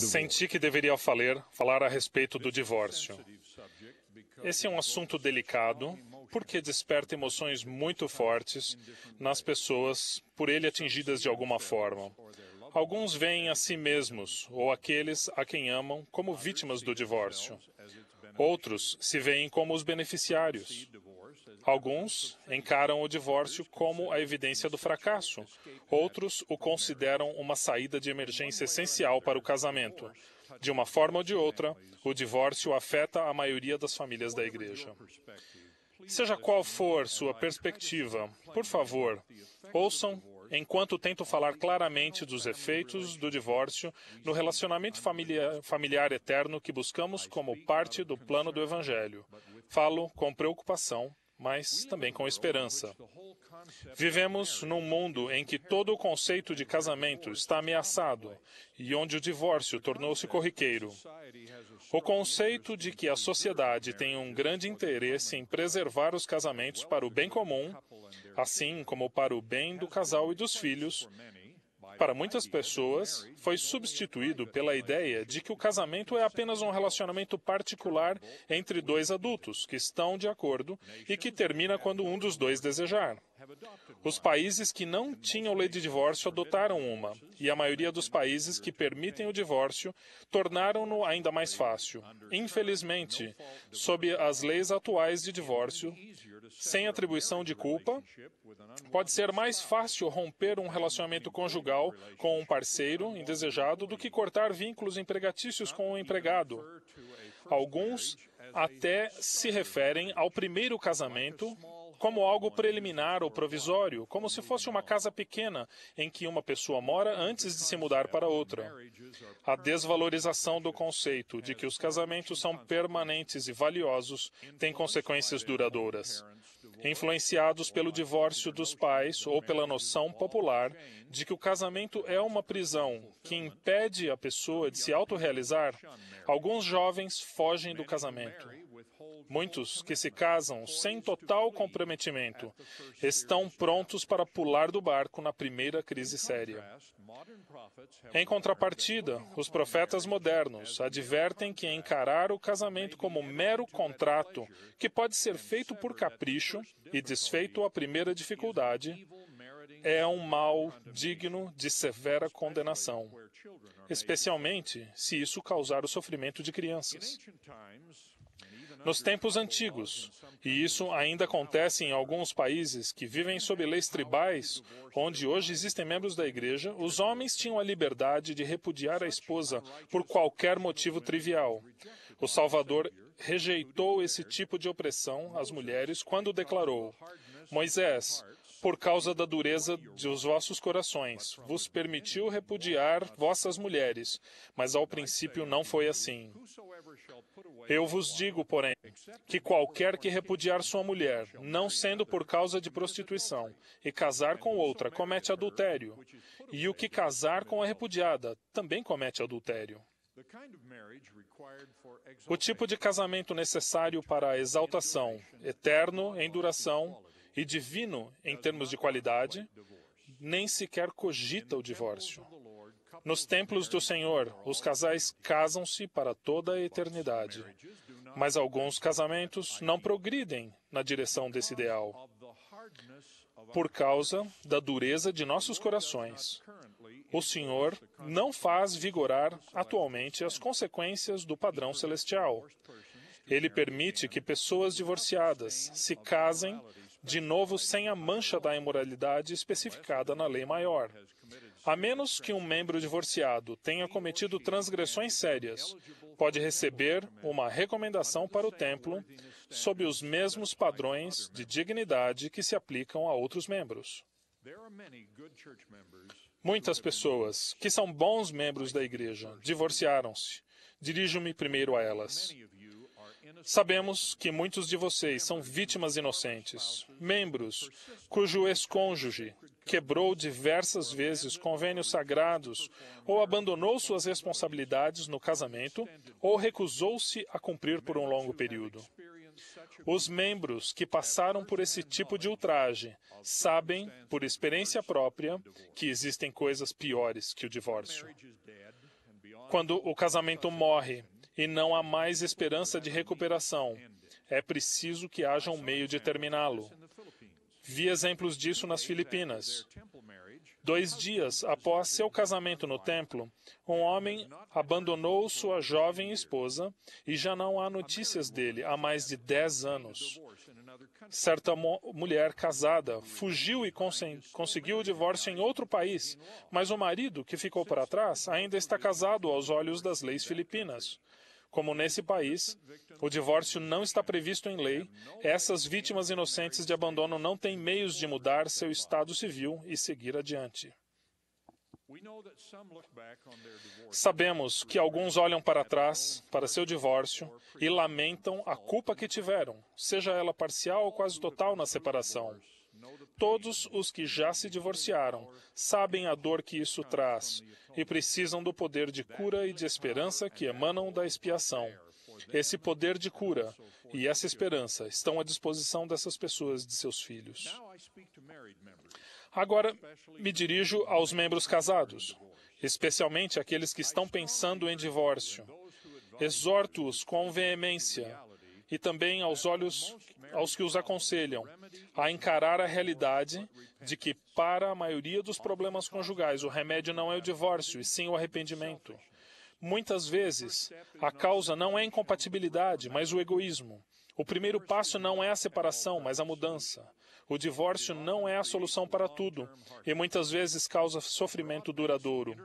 Senti que deveria falar a respeito do divórcio. Esse é um assunto delicado porque desperta emoções muito fortes nas pessoas por ele atingidas de alguma forma. Alguns veem a si mesmos ou aqueles a quem amam como vítimas do divórcio. Outros se veem como os beneficiários. Alguns encaram o divórcio como a evidência do fracasso. Outros o consideram uma saída de emergência essencial para o casamento. De uma forma ou de outra, o divórcio afeta a maioria das famílias da igreja. Seja qual for sua perspectiva, por favor, ouçam enquanto tento falar claramente dos efeitos do divórcio no relacionamento familiar eterno que buscamos como parte do plano do Evangelho. Falo com preocupação, mas também com esperança. Vivemos num mundo em que todo o conceito de casamento está ameaçado e onde o divórcio tornou-se corriqueiro. O conceito de que a sociedade tem um grande interesse em preservar os casamentos para o bem comum, assim como para o bem do casal e dos filhos, para muitas pessoas, foi substituído pela ideia de que o casamento é apenas um relacionamento particular entre dois adultos que estão de acordo e que termina quando um dos dois desejar. Os países que não tinham lei de divórcio adotaram uma, e a maioria dos países que permitem o divórcio tornaram-no ainda mais fácil. Infelizmente, sob as leis atuais de divórcio, sem atribuição de culpa, pode ser mais fácil romper um relacionamento conjugal com um parceiro indesejado do que cortar vínculos empregatícios com um empregado. Alguns até se referem ao primeiro casamento como algo preliminar ou provisório, como se fosse uma casa pequena em que uma pessoa mora antes de se mudar para outra. A desvalorização do conceito de que os casamentos são permanentes e valiosos tem consequências duradouras. Influenciados pelo divórcio dos pais ou pela noção popular de que o casamento é uma prisão que impede a pessoa de se autorrealizar, alguns jovens fogem do casamento. Muitos que se casam sem total comprometimento estão prontos para pular do barco na primeira crise séria. Em contrapartida, os profetas modernos advertem que encarar o casamento como mero contrato que pode ser feito por capricho e desfeito à primeira dificuldade é um mal digno de severa condenação, especialmente se isso causar o sofrimento de crianças. Nos tempos antigos, e isso ainda acontece em alguns países que vivem sob leis tribais, onde hoje existem membros da igreja, os homens tinham a liberdade de repudiar a esposa por qualquer motivo trivial. O Salvador rejeitou esse tipo de opressão às mulheres quando declarou: Moisés, por causa da dureza dos vossos corações, vos permitiu repudiar vossas mulheres, mas ao princípio não foi assim. Eu vos digo, porém, que qualquer que repudiar sua mulher, não sendo por causa de prostituição, e casar com outra, comete adultério, e o que casar com a repudiada também comete adultério. O tipo de casamento necessário para a exaltação, eterno em duração e divino em termos de qualidade, nem sequer cogita o divórcio. Nos templos do Senhor, os casais casam-se para toda a eternidade. Mas alguns casamentos não progridem na direção desse ideal, por causa da dureza de nossos corações. O Senhor não faz vigorar atualmente as consequências do padrão celestial. Ele permite que pessoas divorciadas se casem de novo sem a mancha da imoralidade especificada na lei maior. A menos que um membro divorciado tenha cometido transgressões sérias, pode receber uma recomendação para o templo sob os mesmos padrões de dignidade que se aplicam a outros membros. Muitas pessoas que são bons membros da igreja divorciaram-se. Dirijo-me primeiro a elas. Sabemos que muitos de vocês são vítimas inocentes, membros cujo ex-cônjuge quebrou diversas vezes convênios sagrados ou abandonou suas responsabilidades no casamento ou recusou-se a cumprir por um longo período. Os membros que passaram por esse tipo de ultraje sabem, por experiência própria, que existem coisas piores que o divórcio. Quando o casamento morre e não há mais esperança de recuperação, é preciso que haja um meio de terminá-lo. Vi exemplos disso nas Filipinas. 2 dias após seu casamento no templo, um homem abandonou sua jovem esposa e já não há notícias dele há mais de 10 anos. Certa mulher casada fugiu e conseguiu o divórcio em outro país, mas o marido, que ficou para trás, ainda está casado aos olhos das leis filipinas. Como nesse país, o divórcio não está previsto em lei, essas vítimas inocentes de abandono não têm meios de mudar seu estado civil e seguir adiante. Sabemos que alguns olham para trás, para seu divórcio, e lamentam a culpa que tiveram, seja ela parcial ou quase total na separação. Todos os que já se divorciaram sabem a dor que isso traz e precisam do poder de cura e de esperança que emanam da expiação. Esse poder de cura e essa esperança estão à disposição dessas pessoas e de seus filhos. Agora, me dirijo aos membros casados, especialmente aqueles que estão pensando em divórcio. Exorto-os com veemência e também aos que os aconselham a encarar a realidade de que, para a maioria dos problemas conjugais, o remédio não é o divórcio, e sim o arrependimento. Muitas vezes, a causa não é a incompatibilidade, mas o egoísmo. O primeiro passo não é a separação, mas a mudança. O divórcio não é a solução para tudo e muitas vezes causa sofrimento duradouro.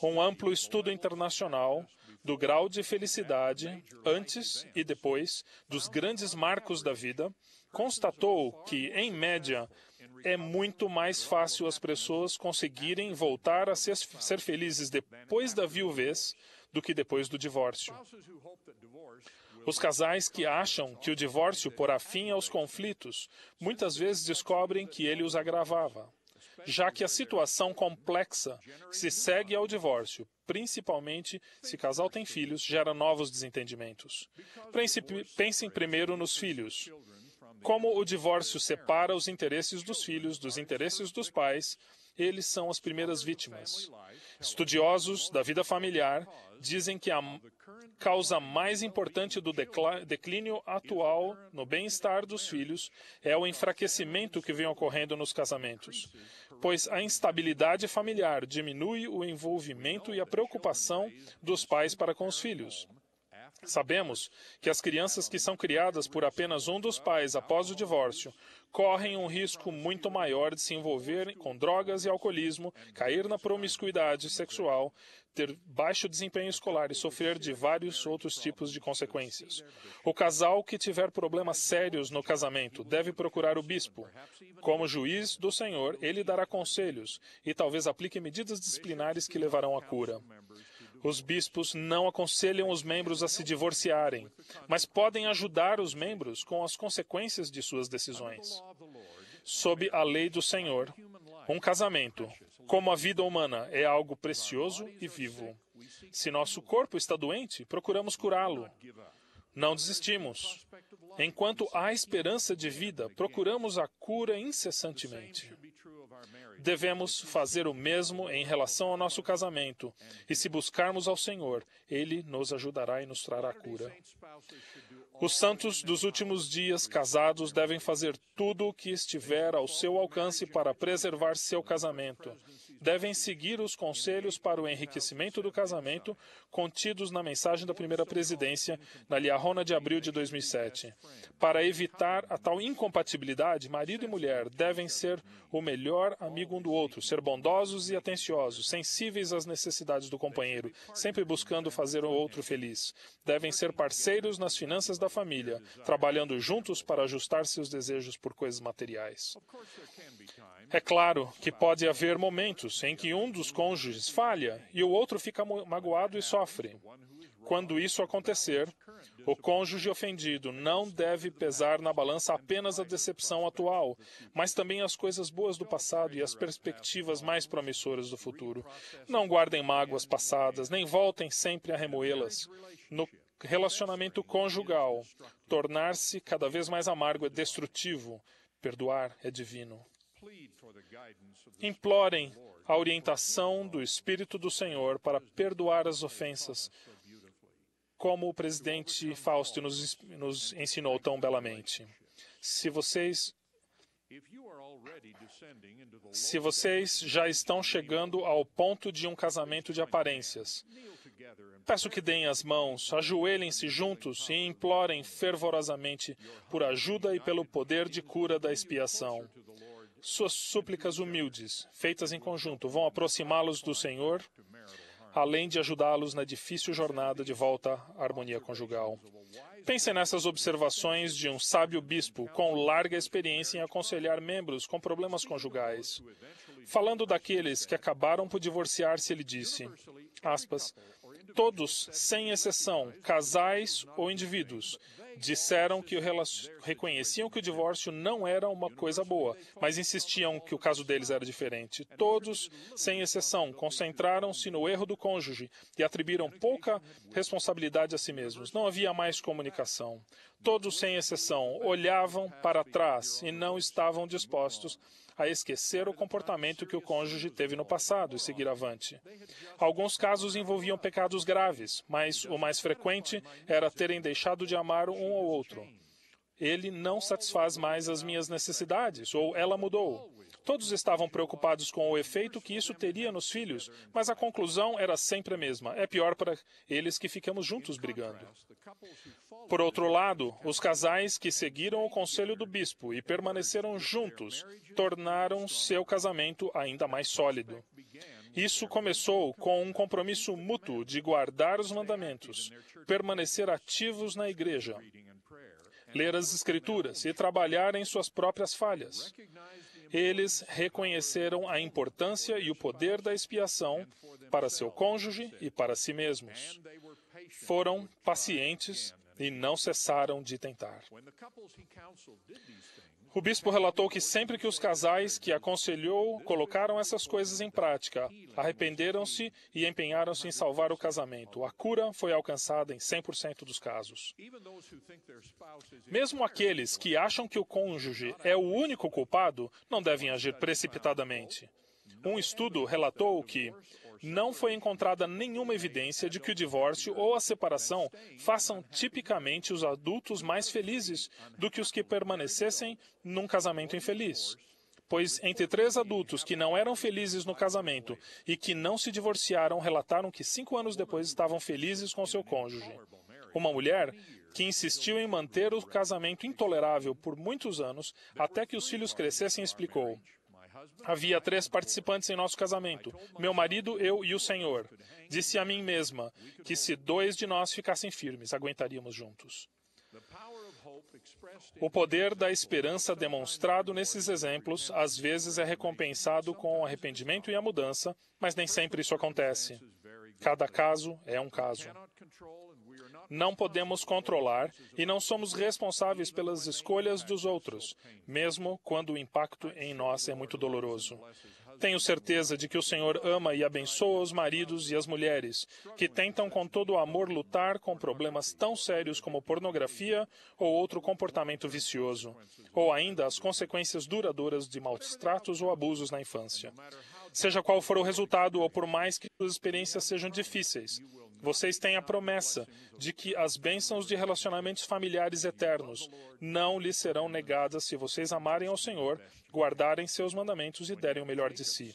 Um amplo estudo internacional do grau de felicidade antes e depois dos grandes marcos da vida constatou que, em média, é muito mais fácil as pessoas conseguirem voltar a ser felizes depois da viuvez do que depois do divórcio. Os casais que acham que o divórcio porá fim aos conflitos muitas vezes descobrem que ele os agravava, já que a situação complexa que se segue ao divórcio, principalmente se o casal tem filhos, gera novos desentendimentos. Pensem primeiro nos filhos. Como o divórcio separa os interesses dos filhos dos interesses dos pais, eles são as primeiras vítimas. Estudiosos da vida familiar dizem que a causa mais importante do declínio atual no bem-estar dos filhos é o enfraquecimento que vem ocorrendo nos casamentos, pois a instabilidade familiar diminui o envolvimento e a preocupação dos pais para com os filhos. Sabemos que as crianças que são criadas por apenas um dos pais após o divórcio correm um risco muito maior de se envolver com drogas e alcoolismo, cair na promiscuidade sexual, ter baixo desempenho escolar e sofrer de vários outros tipos de consequências. O casal que tiver problemas sérios no casamento deve procurar o bispo. Como juiz do Senhor, ele dará conselhos e talvez aplique medidas disciplinares que levarão à cura. Os bispos não aconselham os membros a se divorciarem, mas podem ajudar os membros com as consequências de suas decisões. Sob a lei do Senhor, um casamento, como a vida humana, é algo precioso e vivo. Se nosso corpo está doente, procuramos curá-lo. Não desistimos. Enquanto há esperança de vida, procuramos a cura incessantemente. Devemos fazer o mesmo em relação ao nosso casamento, e se buscarmos ao Senhor, Ele nos ajudará e nos trará cura. Os santos dos últimos dias casados devem fazer tudo o que estiver ao seu alcance para preservar seu casamento. Devem seguir os conselhos para o enriquecimento do casamento contidos na mensagem da primeira presidência, na Liahona de abril de 2007. Para evitar a tal incompatibilidade, marido e mulher devem ser o melhor amigo um do outro, ser bondosos e atenciosos, sensíveis às necessidades do companheiro, sempre buscando fazer o outro feliz. Devem ser parceiros nas finanças da família, trabalhando juntos para ajustar seus desejos por coisas materiais. É claro que pode haver momentos em que um dos cônjuges falha e o outro fica magoado e sofre. Quando isso acontecer, o cônjuge ofendido não deve pesar na balança apenas a decepção atual, mas também as coisas boas do passado e as perspectivas mais promissoras do futuro. Não guardem mágoas passadas, nem voltem sempre a remoê-las. No relacionamento conjugal tornar-se cada vez mais amargo é destrutivo, perdoar é divino. Implorem a orientação do Espírito do Senhor para perdoar as ofensas, como o presidente Fausto nos ensinou tão belamente. Se vocês já estão chegando ao ponto de um casamento de aparências, peço que deem as mãos, ajoelhem-se juntos e implorem fervorosamente por ajuda e pelo poder de cura da expiação. Suas súplicas humildes, feitas em conjunto, vão aproximá-los do Senhor, além de ajudá-los na difícil jornada de volta à harmonia conjugal. Pensem nessas observações de um sábio bispo com larga experiência em aconselhar membros com problemas conjugais. Falando daqueles que acabaram por divorciar-se, ele disse, aspas, todos, sem exceção, casais ou indivíduos, disseram que reconheciam que o divórcio não era uma coisa boa, mas insistiam que o caso deles era diferente. Todos, sem exceção, concentraram-se no erro do cônjuge e atribuíram pouca responsabilidade a si mesmos. Não havia mais comunicação. Todos, sem exceção, olhavam para trás e não estavam dispostos a esquecer o comportamento que o cônjuge teve no passado e seguir avante. Alguns casos envolviam pecados graves, mas o mais frequente era terem deixado de amar um ao outro. Ele não satisfaz mais as minhas necessidades, ou ela mudou. Todos estavam preocupados com o efeito que isso teria nos filhos, mas a conclusão era sempre a mesma. É pior para eles que ficamos juntos brigando. Por outro lado, os casais que seguiram o conselho do bispo e permaneceram juntos tornaram seu casamento ainda mais sólido. Isso começou com um compromisso mútuo de guardar os mandamentos, permanecer ativos na igreja, ler as Escrituras e trabalhar em suas próprias falhas. Eles reconheceram a importância e o poder da expiação para seu cônjuge e para si mesmos. Foram pacientes e não cessaram de tentar. O bispo relatou que sempre que os casais que aconselhou colocaram essas coisas em prática, arrependeram-se e empenharam-se em salvar o casamento. A cura foi alcançada em 100% dos casos. Mesmo aqueles que acham que o cônjuge é o único culpado não devem agir precipitadamente. Um estudo relatou que não foi encontrada nenhuma evidência de que o divórcio ou a separação façam tipicamente os adultos mais felizes do que os que permanecessem num casamento infeliz. Pois entre 3 adultos que não eram felizes no casamento e que não se divorciaram relataram que 5 anos depois estavam felizes com seu cônjuge. Uma mulher que insistiu em manter o casamento intolerável por muitos anos até que os filhos crescessem explicou: havia 3 participantes em nosso casamento, meu marido, eu e o Senhor. Disse a mim mesma que se 2 de nós ficassem firmes, aguentaríamos juntos. O poder da esperança demonstrado nesses exemplos às vezes é recompensado com o arrependimento e a mudança, mas nem sempre isso acontece. Cada caso é um caso. Não podemos controlar e não somos responsáveis pelas escolhas dos outros, mesmo quando o impacto em nós é muito doloroso. Tenho certeza de que o Senhor ama e abençoa os maridos e as mulheres que tentam com todo o amor lutar com problemas tão sérios como pornografia ou outro comportamento vicioso, ou ainda as consequências duradouras de maus tratos ou abusos na infância. Seja qual for o resultado, ou por mais que suas experiências sejam difíceis, vocês têm a promessa de que as bênçãos de relacionamentos familiares eternos não lhes serão negadas se vocês amarem ao Senhor, guardarem seus mandamentos e derem o melhor de si.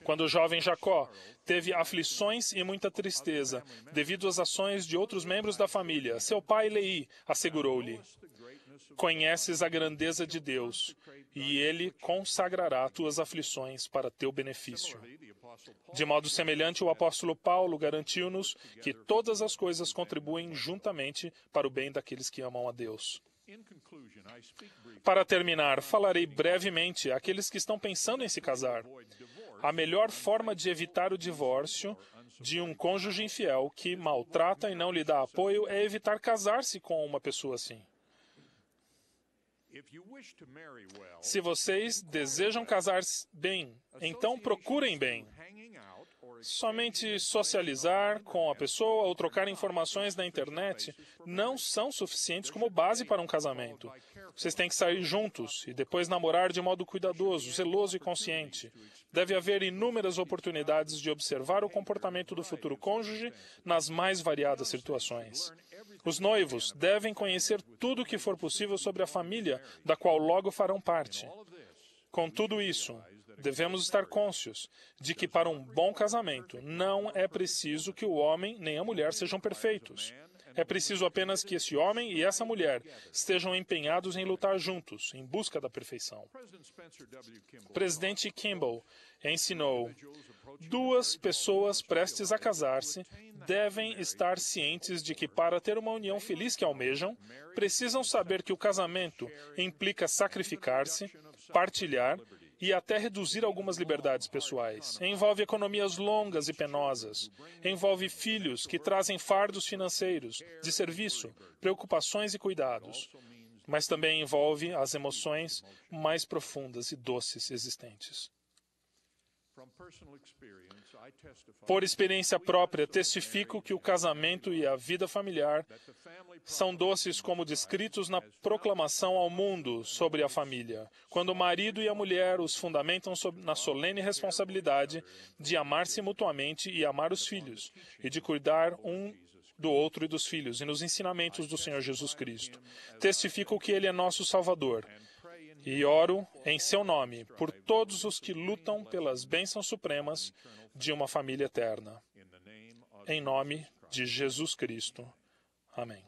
Quando o jovem Jacó teve aflições e muita tristeza devido às ações de outros membros da família, seu pai Leí assegurou-lhe: conheces a grandeza de Deus, e Ele consagrará tuas aflições para teu benefício. De modo semelhante, o apóstolo Paulo garantiu-nos que todas as coisas contribuem juntamente para o bem daqueles que amam a Deus. Para terminar, falarei brevemente àqueles que estão pensando em se casar. A melhor forma de evitar o divórcio de um cônjuge infiel que maltrata e não lhe dá apoio é evitar casar-se com uma pessoa assim. Se vocês desejam casar bem, então procurem bem. Somente socializar com a pessoa ou trocar informações na internet não são suficientes como base para um casamento. Vocês têm que sair juntos e depois namorar de modo cuidadoso, zeloso e consciente. Deve haver inúmeras oportunidades de observar o comportamento do futuro cônjuge nas mais variadas situações. Os noivos devem conhecer tudo o que for possível sobre a família da qual logo farão parte. Com tudo isso, devemos estar cônscios de que para um bom casamento não é preciso que o homem nem a mulher sejam perfeitos. É preciso apenas que esse homem e essa mulher estejam empenhados em lutar juntos, em busca da perfeição. O presidente Kimball ensinou: duas pessoas prestes a casar-se devem estar cientes de que, para ter uma união feliz que almejam, precisam saber que o casamento implica sacrificar-se, partilhar e até reduzir algumas liberdades pessoais. Envolve economias longas e penosas. Envolve filhos que trazem fardos financeiros, de serviço, preocupações e cuidados. Mas também envolve as emoções mais profundas e doces existentes. Por experiência própria, testifico que o casamento e a vida familiar são doces como descritos na proclamação ao mundo sobre a família, quando o marido e a mulher os fundamentam na solene responsabilidade de amar-se mutuamente e amar os filhos, e de cuidar um do outro e dos filhos, e nos ensinamentos do Senhor Jesus Cristo. Testifico que Ele é nosso Salvador, e oro em seu nome por todos os que lutam pelas bênçãos supremas de uma família eterna. Em nome de Jesus Cristo. Amém.